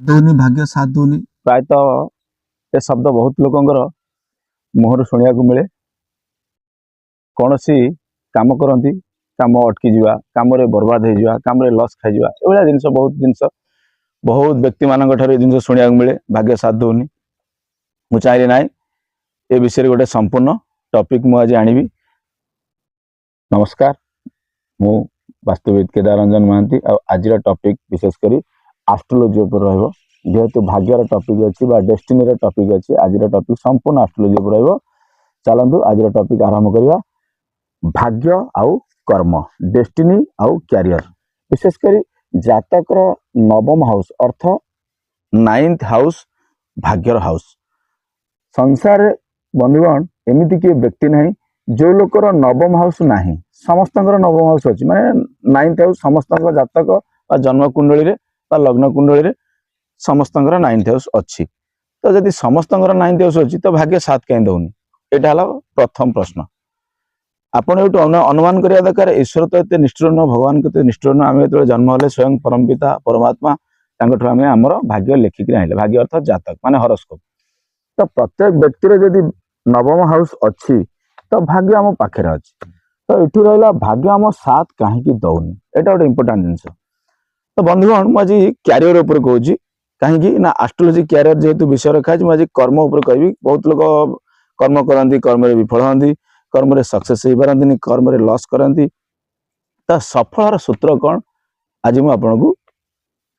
दौनी भाग्य साथ दौनी प्रायतः ये शब्द बहुत लोकंर मुहर शुणा मिले कौन सी काम करती काम अटकी जावा कम बर्बाद हो जावा कम लस खाई एभा जिनस बहुत व्यक्ति मान जिन शुणा मिले भाग्य साथ दौनी मु चाहिए ना ए विषय गोटे संपूर्ण टॉपिक मुझे आनबी। नमस्कार मु वास्तविक केदार रंजन महांती आज टॉपिक विशेषकर एस्ट्रोलॉजी पर रहिबो जेहेतु भाग्यर टॉपिक अच्छी डेस्टिनी टॉपिक अच्छी आज टॉपिक संपूर्ण एस्ट्रोलॉजी पर रहिबो। चलतु आज टॉपिक आरंभ करवा भाग्य आउ कर्म डेस्टिनी आउ कैरियर विशेषकर जातकर नवम हाउस अर्थ 9th हाउस भाग्यर हाउस। संसार बंधुगण एमती किए व्यक्ति नहीं जो लोकर नवम हाउस नहीं समस्त नवम हाउस अच्छी माने 9th हाउस समस्त जातक जन्म कुंडली लग्न कुंडली समस्त 9th हाउस अच्छी। तो जदि समस्त 9th हाउस अच्छी तो भाग्य साथ कहीं दौनी यहाँ प्रथम प्रश्न। आपड़ ये अनुमान करने दरकार ईश्वर तो ये निष्ठुर नुह भगवान के निष्ठुर नुह आम जो जन्म हेले स्वयं परम पिता परमात्मा आम आमर भाग्य लिखिक आइले भाग्य अर्थ जातक माने हॉरोस्कोप। तो प्रत्येक व्यक्ति जदि नवम हाउस अच्छी तो भाग्य आम पाखे अच्छी तो ये रहा भाग्य आम साथ कहीं दौनी यहाँ गोटे इंपोर्टाट जिनस। तो बंधुगण मुझे क्यारियर उपर कहूँ कहीं ना एस्ट्रोलॉजी क्यारियर जेहेतु विषय रखा है मुझे कर्म उपर कहि बहुत लोग कर्म करती कर्म विफल होती कर्म सक्सेस हो पारती कर्म लॉस करती। तो सफल सूत्र कौन आज मुझे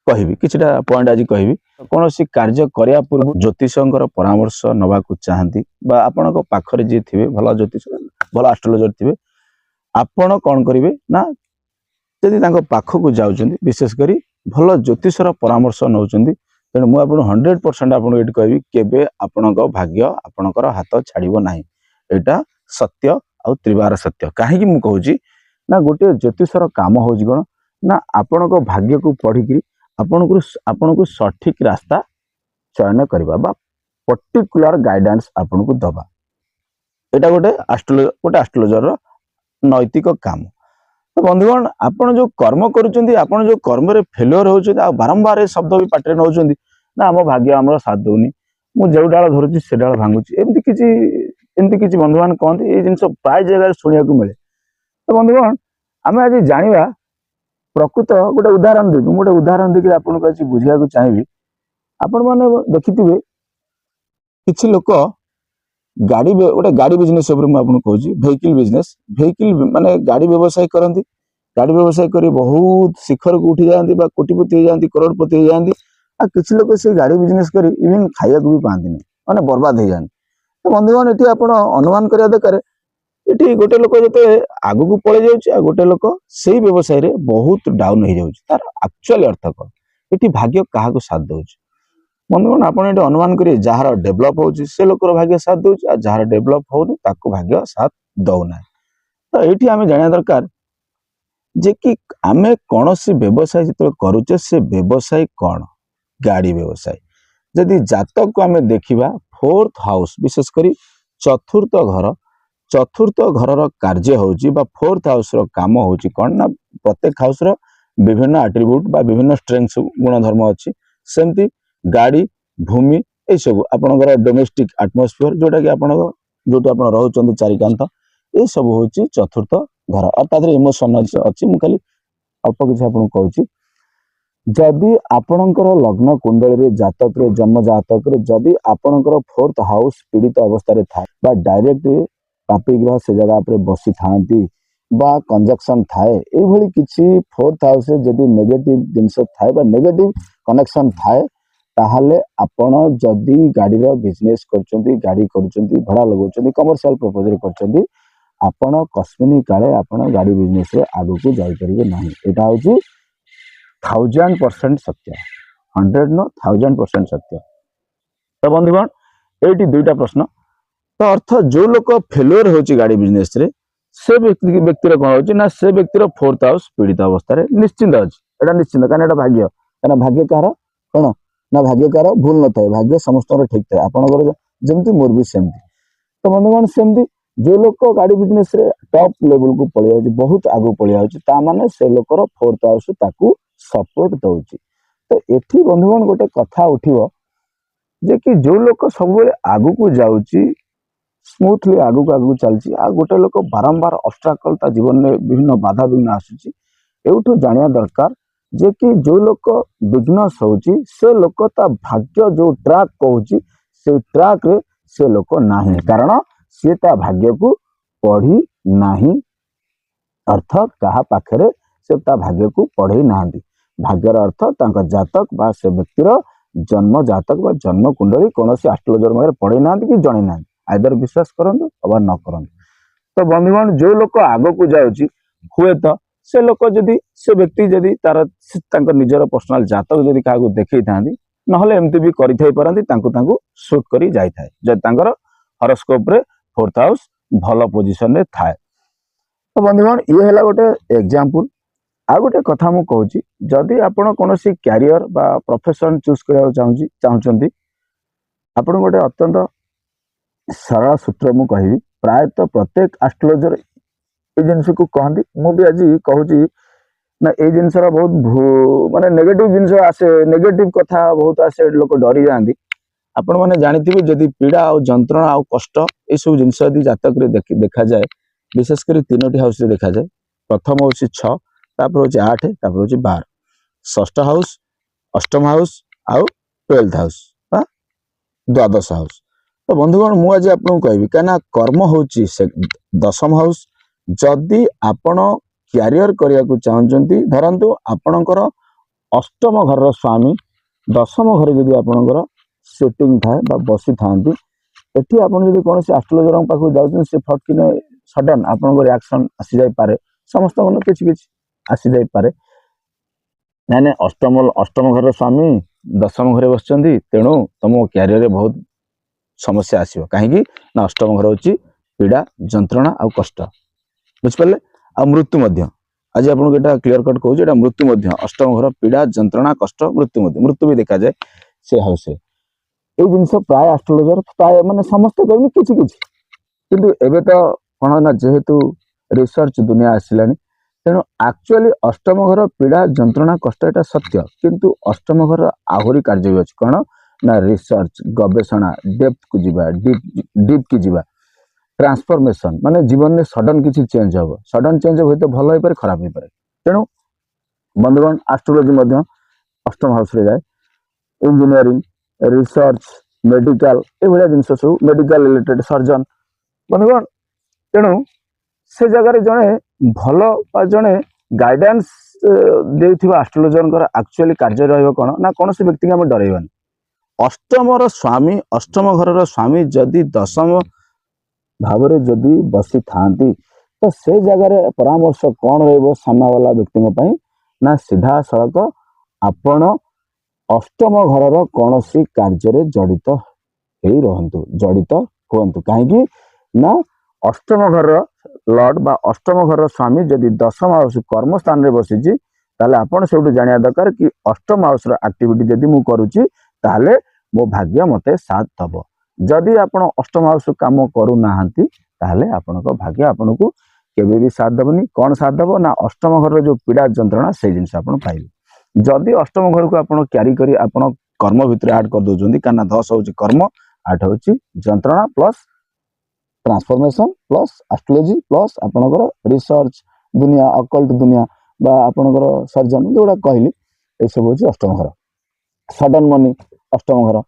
कहि किछटा पॉइंट आज कहि कौन सी कार्य करने पूर्व ज्योतिषर परामर्श नवा चाहती आपण पाखरे जी थे भल ज्योतिष भल एस्ट्रोलॉजर थे आपण कौन करेंगे ना जदि पाखक जाऊँ विशेषकर भल ज्योतिषर परामर्श नौ तेणु मुझे 100% आपको ये कहि केबे आपण भाग्य आपणकर हाथ छाड़ब ना यहाँ सत्य आ त्रिवार सत्य कहीं मुझे कहूँ ना गोटे ज्योतिषर काम हो कौन ना आपण भाग्य को पढ़ी आपण को सठिक रास्ता चयन करवा पर्टिकुलर गाइडेंस आपण को दबा यहाँ गोटे एस्ट्रोलॉजर नैतिक काम। तो बंधुगण आपड़ जो कर्म करुँच जो कर्म फेल्योर होती बारंबार शब्द भी पाटे नौ ना आम भाग्य आम साथ दौनी मुझे जो डाल धरुची से डाल भांगुची एमती किसी बंधु मान कहते ये जिन प्राय जगह शुणा मिले। तो बंधुगण आम आज जाना प्रकृत गोटे उदाहरण देवी गोटे उदाहरण देखिए आपको आज बुझा चाहिए आपण मैंने देखि किसी लोक गाड़ी गोटे गाड़ी बिजनेस मुझे कहूँ वेहिकल बिजनेस वेहिकल माने गाड़ी व्यवसाय करती गाड़ी व्यवसाय कर बहुत शिखर को उठी जाती कोटिपति हो जाती करोड़पति हो जाती आ किसी लोग से गाड़ी बिजनेस कर इवन खाया भी पाती नहीं माने बर्बाद हो जाती। तो बंधुगण ये आप अनुमान करने दरकार ये गोटे लोक जो आग को पड़े जाऊँ गोटे लोक से व्यवसाय रे बहुत डाउन हो जाऊँ तार एक्चुअली अर्थ कौन ये भाग्य क्या साथ दौर। बंधुगण आप अनुमान करेंगे जार डेभलप हो लोकर भाग्य साथ दौर जार डेभलप होनी भाग्य साथ दौना। तो ये आम जाना दरकार जे कि आम कौन सी व्यवसाय जो करुचे से व्यवसाय कौन गाड़ी व्यवसाय जदि जातक को आम देखा 4th हाउस विशेषकर चतुर्थ घर कार्य हो 4th हाउस काम हो कौन ना प्रत्येक हाउस विभिन्न एट्रिब्यूट विभिन्न स्ट्रेंथ गुणधर्म अच्छी सेमती गाड़ी भूमि ये सब आपणकर डोमेस्टिक एटमॉस्फेयर जोटा कि जो रोच चारिकांत ये सब हूँ 4th घर और तादर इमोशन अच्छी मुझे खाली अल्प किसी आपको कहूँ जदि आपणकर लग्न कुंडली जातक जन्म जातक जदि आपणकर 4th हाउस पीड़ित अवस्था थाए डायरेक्ट पापी ग्रह से जगह पर बसी था कंजक्शन थाए ये किसी 4th हाउस जदि नेगेटिव जिनस थाए नेगेटिव कनेक्शन थाए ताहले आपण जदि गाड़ी बिजनेस कर गाड़ी कर भड़ा लगा कमर्शियल प्रपोजल कर आपण कस्मिनी काले आपण गाड़ी बिजनेस आगू को जापर ना यहाँ हूँ 1000% सत्य 100 न 1000% सत्य। तो बंधुगण ये दुईटा प्रश्न। तो अर्थ जो लोग फेल्योर हो गाड़ी बिजनेस रे से व्यक्तिर कौन हो से व्यक्तिर 4th हाउस पीड़ित अवस्था निश्चिंत अच्छी यहाँ निश्चिंत कहीं भाग्य कहीं भाग्य कह कौन ना भाग्य कार भूल न था भाग्य समस्त ठीक था आपंकर जमती मोर भी सेमती। तो बंधुगण सेमती जो लोग गाड़ी बिजनेस रे टॉप लेवल को पलि बहुत आगू पलि से लोकर 4th हाउस ताकू सपोर्ट दौर। तो एठी बंधुगण गोटे कथा उठिबो जे कि जो लोक सब आगु को जाउची स्मूथली आगु को आगु चलची आ गोटे लोक बारंबार ऑब्स्टैकल ता जीवन में विभिन्न बाधा विघ्न आसुची एउठु जानिया दरकार जे कि जो लोक बिजनेस होची से लोक ता भाग्य जो ट्रैक कहूची से ट्रैक रे से लोक नाही कारण से ता भाग्य को पढ़ी नाही अर्थ कहा पाखरे से ता भाग्य को पढ़े नांदी भाग्यर अर्थ तांका जातक बा से व्यक्तिर जन्म जातक बा जन्म कुंडली कौन से एस्ट्रोलॉजर में पढ़े ना कि जन ना आइदर विश्वास करंतु अथवा न करंतु तो बंधुगण जो लोक आग को जाउची हुए तो से लोक जदि से व्यक्ति जदि तार तांकर निजर पर्सनल जातक जदि काहाको देखै थांदी नहले एमती भी करि थाई परंती तांको शूट करी जाय थाए जदि तांकर हॉरोस्कोप रे फोर्थ हाउस भलो पोजीशन रे थाए तो बंधुगण ये हैला गोटे एग्जांपल आ गोटे कथा मु कहूची जदि आपण कोनोसी कैरियर बा प्रोफेशन चूज करिया चाहूचंती आपण गोटे अत्यंत सरल सूत्र मु कहबी प्रायतः प्रत्येक एस्ट्रोलॉजर ए जिनस को कहंदी मु भी आज कहूची ना ए जिनसर बहुत माने नेगेटिव जिनस आसे नेगेटिव कथा बहुत आसे लोक डरी जांदी आपण माने जानिथिबे जदि पीड़ा और जंत्रणा और कष्ट ए सब जिनस यदि जातक रे देखा जाए विशेष कर तीनोटी हाउस रे देखा जाए प्रथम होची 6 तापर होची 8 तापर होची 12 षष्ठ हाउस अष्टम हाउस आउ 12th हाउस बा द्वादश हाउस तो बंधुगण मु आज आपन कहबी काना कर्म होची से दशम हाउस जदि आपण कैरियर करिया को चाहंचंती धरंतु आपणकर अष्टम घर रो स्वामी दशम घर जदि आपणकर सेटिंग थाए बा बसी थांती एठी आपण जदि कोनोसी एस्ट्रोलॉजर पाखु जाउछन से फटकिने सडन आपणकर रिएक्शन आसी जाय पारे समस्त मन किछि किछि आसी जाय पारे यानी अष्टम घर स्वामी दशम घरे बसचंदी तेणु तुम कैरियर रे बहुत समस्या आसीबो काहेकि ना अष्टम घर होची पीड़ा जंत्रणा आ कष्ट बुझिपाले आ मृत्यु मध्य आज आपन एटा क्लियर कट कहू एटा मृत्यु मध्य अष्टम घर पीड़ा जंत्रणा कष्ट मृत्यु मध्य मृत्यु भी देखा जाए से हाउस ए जिनस प्राय एस्ट्रोलॉजर प्राय माने समस्त कहनी किछि किछि किंतु एबे तो कोन ना जेहेतु रिसर्च दुनिया आसिलानी तेणु एक्चुअली अष्टम घर पीड़ा जंत्रणा कष्ट एटा सत्य किंतु अष्टम घर आहुरी कार्य भी अछि कोन ना रिसर्च गवेषणा डेप्थ को जीवा डीप की जीवा ट्रांसफॉर्मेशन माने जीवन में सडन किसी चेंज हो सडन चेंज हो तो भल हो पारे खराब हो पारे तेणु बंधुगण एस्ट्रोलॉजी मध्य अष्टम हाउस रे जाए इंजीनियरिंग रिसर्च मेडिकल ए भलिया जिंस सब मेडिकल रिलेटेड सर्जन बंधुगण तेणु से जगह जड़े भल जड़े गाइडेंस देउथिबा एस्ट्रोलॉजर एक्चुअली कार्य रहइबो कोन ना कौन से व्यक्ति के हम डरइबानी अष्टम स्वामी अष्टम घर स्वामी जदि दशम भाव जदि बसी थांती तो से जगह परामर्श कौन रहिबो सामना वाला व्यक्ति ना सीधा सड़क आपण अष्टम घर कौन सी कार्य जड़ित ही रहंतु जड़ित हुंतु कहीं ना अष्टम घर लॉर्ड बा अष्टम घर स्वामी जदि दशम हाउस कर्म स्थान रे बसीची ताले आपण सेउटु जानिया दरकार कि अष्टम हाउस रो एक्टिविटी जदि मु करूची ताले मो भाग्य मते साथ दबो जदि आपण अष्टम हाउस काम करू नाहंती ताले आपनको भाग्य आपनको केबे भी साथ दबनी कौन साथ दबो ना अष्टम घर जो पीड़ा जंत्रणा से जिनस आपण पाइबे जदि अष्टम घर को आपण क्यारी करी आपण कर्म भितर ऐड कर दोजोंदी काना 10 होची कर्म 8 होची जंत्रणा plus transformation plus astrology plus आपणकर रिसर्च दुनिया अकल्ट दुनिया बा आपणकर सर्जन जोड़ा कहली ए सब होची अष्टम घर सडन मनी अष्टम घर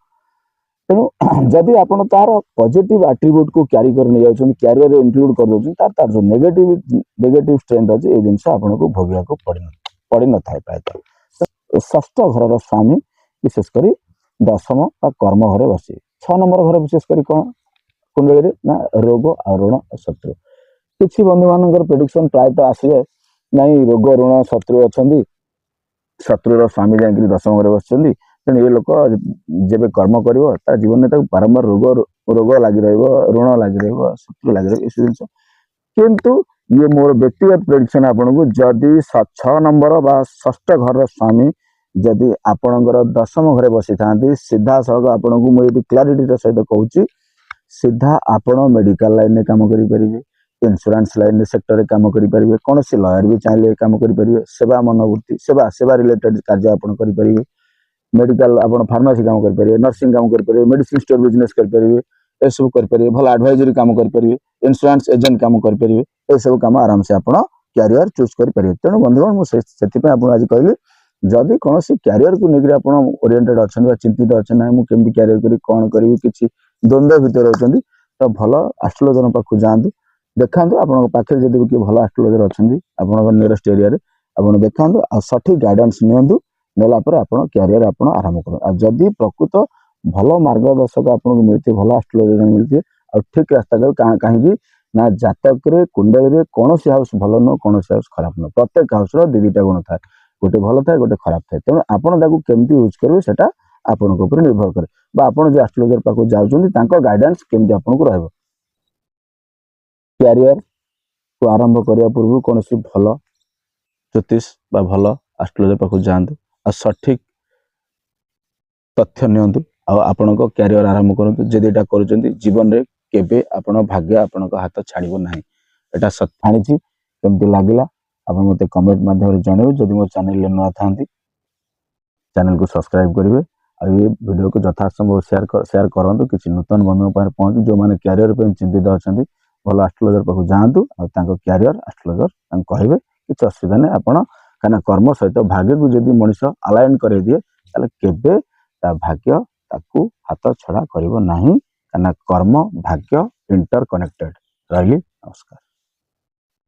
तेणु जदि आपण तार पॉजिटिव एट्रिब्यूट को क्यारी कर नै जाउछन कैरियर रे इंक्लूड कर दोछन तार जो नेगेटिव स्ट्रेंथ अछि ए जिंस आपनको भोगिया को पड़ी न थाए प्रायतः षष्ठ घर स्वामी विशेष करी दशम बा कर्म घर बसी 6 नंबर घर विशेष करी कोन कुंडली रे ना रोग और ऋण शत्रु किछि बंधु मानकर प्रेडिक्शन प्रायतः आसी जाए नहीं रोग ऋण शत्रु अछंदी शत्रुर स्वामी जाकि दशम घरे बसचंदी तेणु ये लोक जेबे कर्म करिवो ता जीवन में ताकू बारंबार रोग लगी रहिबो ऋण लगी रहिबो शत्रु लगी रहिबो इस जिंस किंतु ये मोर व्यक्तिगत प्रेडिक्शन आपनको जदि 6 नंबर बा षष्ठ घर स्वामी जदि आपणकर दशम घरे बसी थांती सीधा सड़क आपनको मु यदि क्लैरिटी सहित कहूची सीधा आपण मेडिकल लाइन में काम करि परिबे इंश्योरेंस लाइन सेक्टर रे काम करि परिबे कौन सी लॉयर भी चाहे काम करि परिबे सेवा मनोवृत्ति सेवा रिलेटेड कार्य आपण करि परिबे मेडिकल आपण फार्मेसी काम करेंगे, नर्सिंग काम करेंगे, मेडिसिन स्टोर बिजनेस करेंगे, ये सब करेंगे, भल एडवाइजरी काम करेंगे, इंश्योरेंस एजेंट काम करेंगे, ये सब काम आराम से आप क्यारियर चूज करेंगे। तेणु बंधुगण मुझे आज कहली जदि कौन क्यारियर को लेकर आप ओरिएंटेड अच्छा चिंतित अच्छा ना मुझे केमती क्यारियर करी कौन करी कि द्वंद्व भितर होती तो भल एस्ट्रोलोजर पाखु जातु देखा आपण पाखे जब किए भल एस्ट्रोलोजर अच्छा आप नियरेस्ट एरिया आप देखा आ सठिक गाइडेंस नियंतु नेला आप क्यारियर आप आरंभ कर जदि प्रकृत भल मार्गदर्शक आपको मिलती भल एस्ट्रोलोजर मिलती आ ठीक रास्ता कहीं ना जातक कुंडली कौन हाउस भल नुह कौन हाउस खराब नुह प्रत्येक हाउस दुईटा गुण थाए गोटे भल थाए गोटे खराब थाए तेणु आपको केमती यूज करेंगे सेटा आपण निर्भर करे आपड़ जो एस्ट्रोलोजर पाखु जाऊँच गाइडेंस केमती आपको रहा क्यारियर को आरंभ करने पूर्व कौन भल ज्योतिष बा भल एस्ट्रोलोजर पाखु जातु आ सठिक तथ्य नियंतु आपण क्यारियर आरंभ करूँ जदि यहाँ कर जीवन में केबे आपण भाग्य आपण हाथ छाड़ब ना यहाँ जानी केमती लगे आप मत कमेंट माध्यम जनइबे जदि मो चैनल नुआ था चैनल को सब्सक्राइब करेंगे और ये वीडियो को यथासंभव शेयर करूँ किसी नूतन बंधु पहुँचू जो मैंने क्यारियर पर चिंतित अच्छा भल एस्ट्रोलोजर पाखु जातु और क्यारियर एस्ट्रोलोजर कहे कि असुविधा नहीं आप कहीं कर्म सहित भाग्य को जब मनीष अलाइन कर दिए केबे भाग्य ताकू हाथ छड़ा करिवो नहीं कहीं कर्म भाग्य इंटर कनेक्टेड रही। नमस्कार।